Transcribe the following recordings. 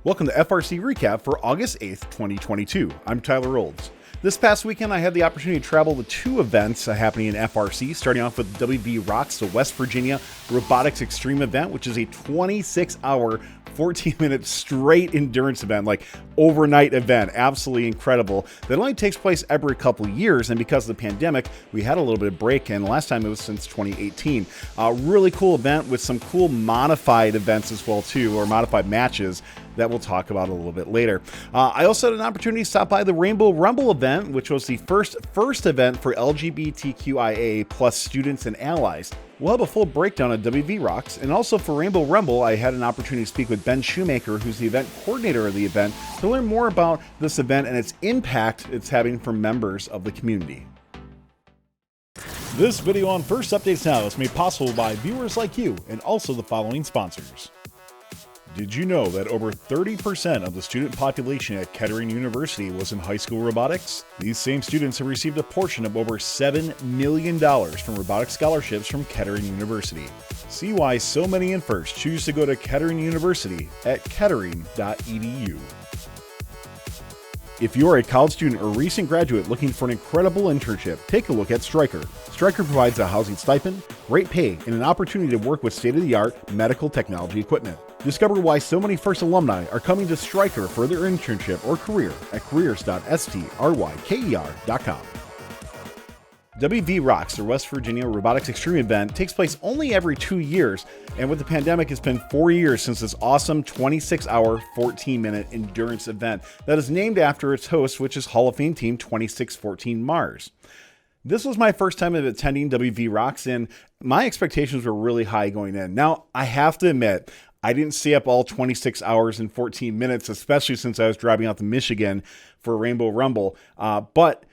Welcome to FRC Recap for August 8th, 2022. I'm Tyler Olds. This past weekend, I had the opportunity to travel to two events happening in FRC, starting off with WVRoX, the West Virginia Robotics Extreme event, which is a 26-hour, 14-minute straight endurance event, like overnight event. Absolutely incredible. That only takes place every couple of years, and because of the pandemic, we had a little bit of break, and last time it was since 2018. Really cool event with some cool modified events as well, too, or modified matches that we'll talk about a little bit later. I also had an opportunity to stop by the Rainbow Rumble event, which was the first event for LGBTQIAA plus students and allies. We'll have a full breakdown of WVRoX, and also for Rainbow Rumble, I had an opportunity to speak with Ben Shoemaker, who's the event coordinator of the event, to learn more about this event and its impact it's having for members of the community. This video on First Updates Now is made possible by viewers like you and also the following sponsors. Did you know that over 30% of the student population at Kettering University was in high school robotics? These same students have received a portion of over $7 million from robotics scholarships from Kettering University. See why so many in FIRST choose to go to Kettering University at kettering.edu. If you are a college student or recent graduate looking for an incredible internship, take a look at Stryker. Stryker provides a housing stipend, great pay, and an opportunity to work with state-of-the-art medical technology equipment. Discover why so many FIRST alumni are coming to Stryker for their internship or career at careers.stryker.com. WVRoX, the West Virginia Robotics Extreme event, takes place only every 2 years, and with the pandemic, it's been 4 years since this awesome 26-hour, 14-minute endurance event that is named after its host, which is Hall of Fame team 2614 Mars. This was my first time of attending WVRoX, and my expectations were really high going in. Now, I have to admit, I didn't stay up all 26 hours and 14 minutes, especially since I was driving out to Michigan for Rainbow Rumble, but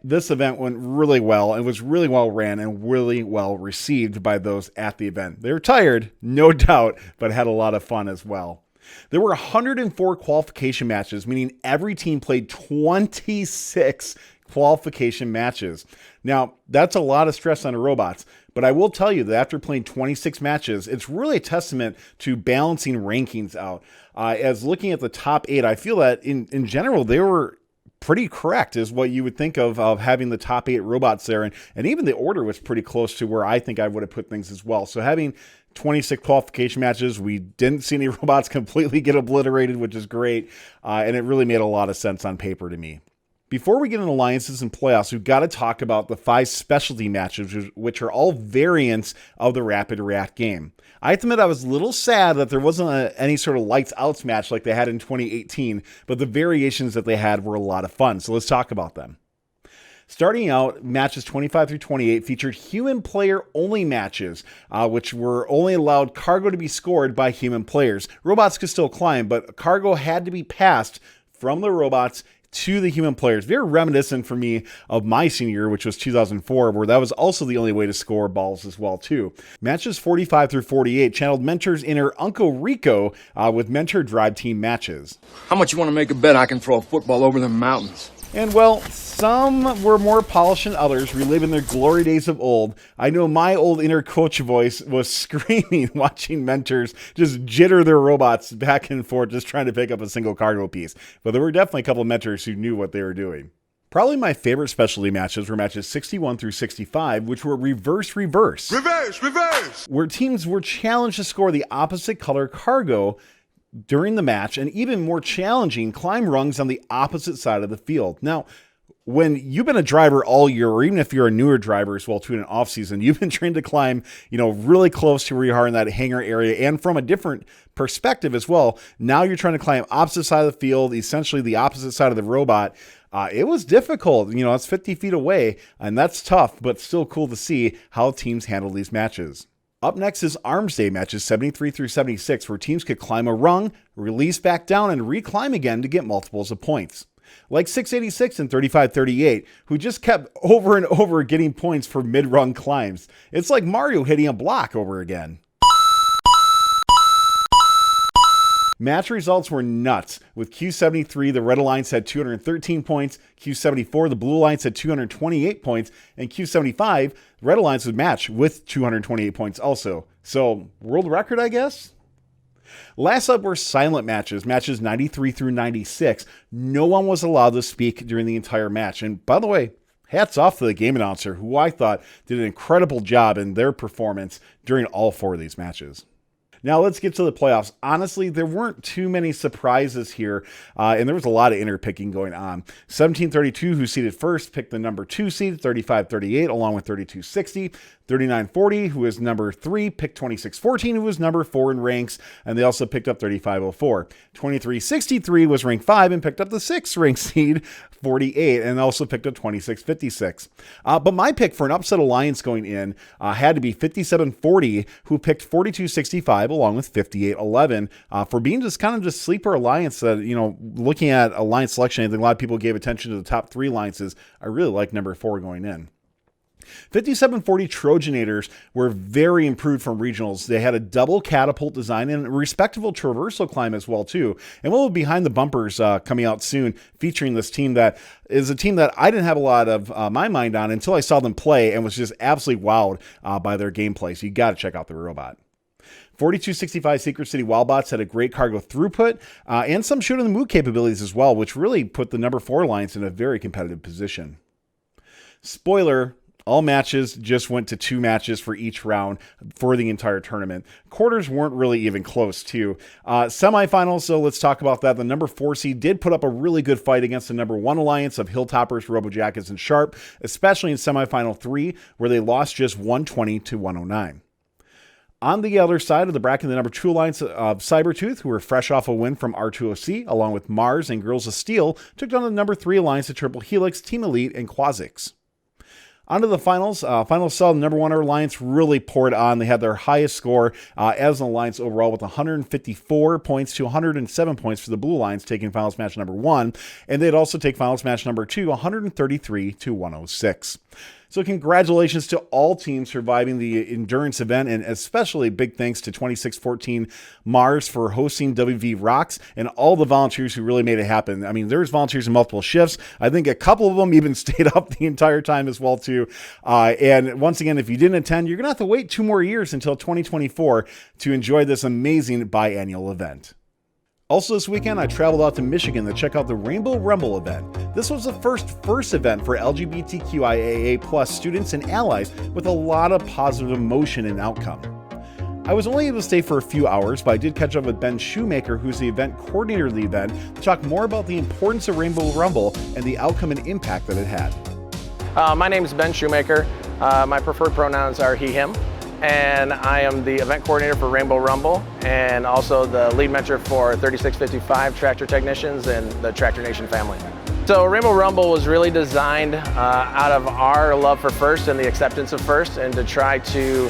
this event went really well and was really well ran and really well received by those at the event. They were tired, no doubt, but had a lot of fun as well. There were 104 qualification matches, meaning every team played 26 qualification matches. Now, that's a lot of stress on the robots, but I will tell you that after playing 26 matches, it's really a testament to balancing rankings out. As looking at the top 8, I feel that in general, they were pretty correct is what you would think of having the top 8 robots there. And even the order was pretty close to where I think I would have put things as well. So having 26 qualification matches, we didn't see any robots completely get obliterated, which is great. And it really made a lot of sense on paper to me. Before we get into alliances and playoffs, we've got to talk about the 5 specialty matches, which are all variants of the Rapid React game. I have to admit I was a little sad that there wasn't any sort of lights outs match like they had in 2018, but the variations that they had were a lot of fun. So let's talk about them. Starting out, matches 25 through 28 featured human player only matches, which were only allowed cargo to be scored by human players. Robots could still climb, but cargo had to be passed from the robots to the human players. Very reminiscent for me of my senior year, which was 2004, where that was also the only way to score balls as well, too. Matches 45 through 48 channeled Mentor's inner Uncle Rico with Mentor Drive Team matches. How much you want to make a bet I can throw a football over the mountains? And well, some were more polished than others, reliving their glory days of old. I know my old inner coach voice was screaming watching mentors just jitter their robots back and forth, just trying to pick up a single cargo piece. But there were definitely a couple of mentors who knew what they were doing. Probably my favorite specialty matches were matches 61 through 65, which were reverse, where teams were challenged to score the opposite color cargo during the match, and even more challenging, climb rungs on the opposite side of the field. Now, when you've been a driver all year, or even if you're a newer driver as well too in an off season, you've been trained to climb, really close to where you are in that hangar area, and from a different perspective as well. Now you're trying to climb opposite side of the field, essentially the opposite side of the robot. It was difficult. It's 50 feet away, and that's tough, but still cool to see how teams handle these matches. Up next is Arms Day matches 73 through 76, where teams could climb a rung, release back down, and reclimb again to get multiples of points. Like 686 and 3538, who just kept over and over getting points for mid-rung climbs. It's like Mario hitting a block over again. Match results were nuts. With Q73, the Red Alliance had 213 points, Q74, the Blue Alliance had 228 points, and Q75, the Red Alliance would match with 228 points also. So, world record, I guess? Last up were silent matches, matches 93 through 96. No one was allowed to speak during the entire match. And by the way, hats off to the game announcer, who I thought did an incredible job in their performance during all 4 of these matches. Now let's get to the playoffs. Honestly, there weren't too many surprises here, and there was a lot of interpicking going on. 1732, who seeded first, picked the number 2 seed, 3538, along with 3260. 3940, who is number 3, picked 2614, who was number 4 in ranks, and they also picked up 3504. 2363 was ranked 5 and picked up the 6th ranked seed, 48, and also picked up 2656. But my pick for an upset alliance going in had to be 5740, who picked 4265 along with 5811 for being just kind of just sleeper alliance that, looking at alliance selection, I think a lot of people gave attention to the top 3 alliances. I really like number 4 going in. 5740 Trojanators were very improved from regionals. They had a double catapult design and a respectable traversal climb as well too. And we'll have behind the bumpers coming out soon, featuring this team that is a team that I didn't have a lot of my mind on until I saw them play and was just absolutely wowed by their gameplay. So you got to check out the robot. 4265 Secret City Wildbots had a great cargo throughput and some shoot in the mood capabilities as well, which really put the number 4 alliance in a very competitive position. Spoiler, all matches just went to 2 matches for each round for the entire tournament. Quarters weren't really even close too. Semifinals, so let's talk about that. The number 4 seed did put up a really good fight against the number 1 alliance of Hilltoppers, Robojackets, and Sharp, especially in semifinal 3, where they lost just 120 to 109. On the other side of the bracket, the number 2 alliance of Cybertooth, who were fresh off a win from R2OC, along with Mars and Girls of Steel, took down the number 3 alliance of Triple Helix, Team Elite, and Quasix. On to the finals. Finals saw the number 1 alliance really poured on. They had their highest score as an alliance overall with 154 points to 107 points for the Blue Alliance, taking finals match number 1. And they'd also take finals match number 2, 133 to 106. So congratulations to all teams surviving the endurance event, and especially big thanks to 2614 Mars for hosting WVRoX and all the volunteers who really made it happen. I mean, there's volunteers in multiple shifts. I think a couple of them even stayed up the entire time as well too. And once again, if you didn't attend, you're going to have to wait 2 more years until 2024 to enjoy this amazing biannual event. Also this weekend, I traveled out to Michigan to check out the Rainbow Rumble event. This was the first event for LGBTQIAA+ students and allies with a lot of positive emotion and outcome. I was only able to stay for a few hours, but I did catch up with Ben Shoemaker, who's the event coordinator of the event, to talk more about the importance of Rainbow Rumble and the outcome and impact that it had. My name is Ben Shoemaker. My preferred pronouns are he, him. And I am the event coordinator for Rainbow Rumble and also the lead mentor for 3655 Tractor Technicians and the Tractor Nation family. So Rainbow Rumble was really designed out of our love for FIRST and the acceptance of FIRST, and to try to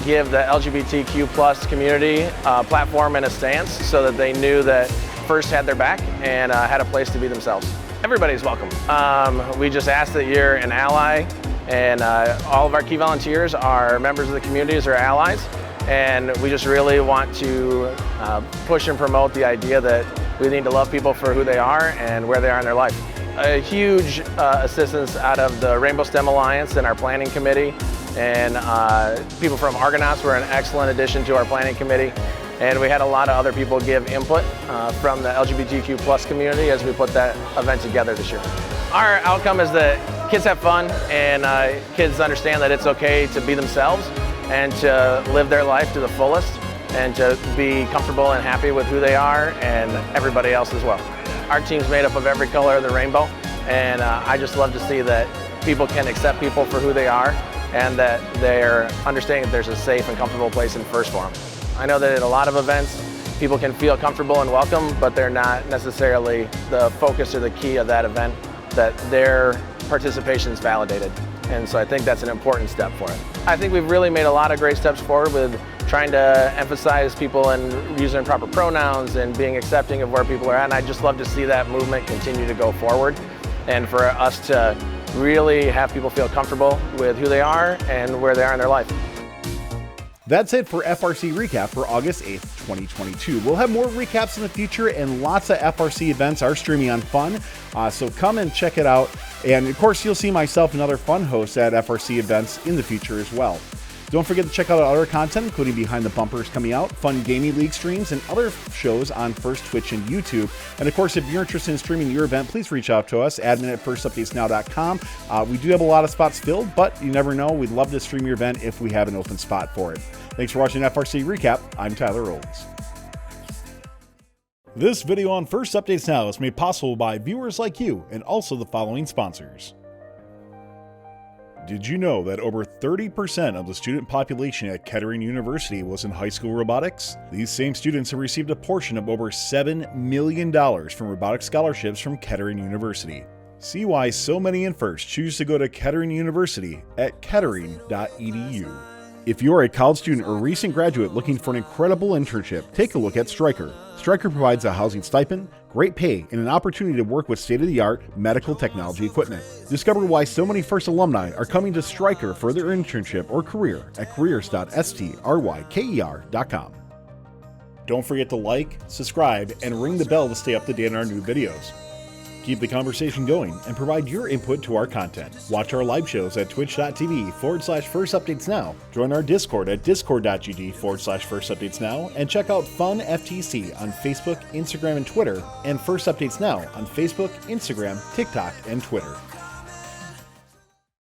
give the LGBTQ+ community a platform and a stance so that they knew that FIRST had their back and had a place to be themselves. Everybody's welcome. We just ask that you're an ally, and all of our key volunteers are members of the communities or allies, and we just really want to push and promote the idea that we need to love people for who they are and where they are in their life. A huge assistance out of the Rainbow STEM Alliance and our planning committee, and people from Argonauts were an excellent addition to our planning committee. And we had a lot of other people give input from the LGBTQ+ community as we put that event together this year. Our outcome is that kids have fun, and kids understand that it's okay to be themselves and to live their life to the fullest and to be comfortable and happy with who they are and everybody else as well. Our team's made up of every color of the rainbow, and I just love to see that people can accept people for who they are and that they're understanding that there's a safe and comfortable place in FIRST for them. I know that at a lot of events, people can feel comfortable and welcome, but they're not necessarily the focus or the key of that event, that their participation is validated. And so I think that's an important step for it. I think we've really made a lot of great steps forward with trying to emphasize people and using proper pronouns and being accepting of where people are at. And I just love to see that movement continue to go forward, and for us to really have people feel comfortable with who they are and where they are in their life. That's it for FRC Recap for August 8th, 2022. We'll have more recaps in the future, and lots of FRC events are streaming on Fun, so come and check it out. And of course, you'll see myself and other fun hosts at FRC events in the future as well. Don't forget to check out our other content, including Behind the Bumpers coming out, fun gaming league streams, and other shows on First Twitch and YouTube. And of course, if you're interested in streaming your event, please reach out to us, admin at firstupdatesnow.com. We do have a lot of spots filled, but you never know. We'd love to stream your event if we have an open spot for it. Thanks for watching FRC Recap. I'm Tyler Owens. This video on First Updates Now is made possible by viewers like you and also the following sponsors. Did you know that over 30% of the student population at Kettering University was in high school robotics? These same students have received a portion of over $7 million from robotics scholarships from Kettering University. See why so many in FIRST choose to go to Kettering University at kettering.edu. If you're a college student or recent graduate looking for an incredible internship, take a look at Stryker. Stryker provides a housing stipend, great pay, and an opportunity to work with state-of-the-art medical technology equipment. Discover why so many FIRST alumni are coming to Stryker for their internship or career at careers.stryker.com. Don't forget to like, subscribe, and ring the bell to stay up to date on our new videos. Keep the conversation going and provide your input to our content. Watch our live shows at twitch.tv/firstupdatesnow. Join our Discord at discord.gg/firstupdatesnow and check out Fun FTC on Facebook, Instagram, and Twitter, and First Updates Now on Facebook, Instagram, TikTok, and Twitter.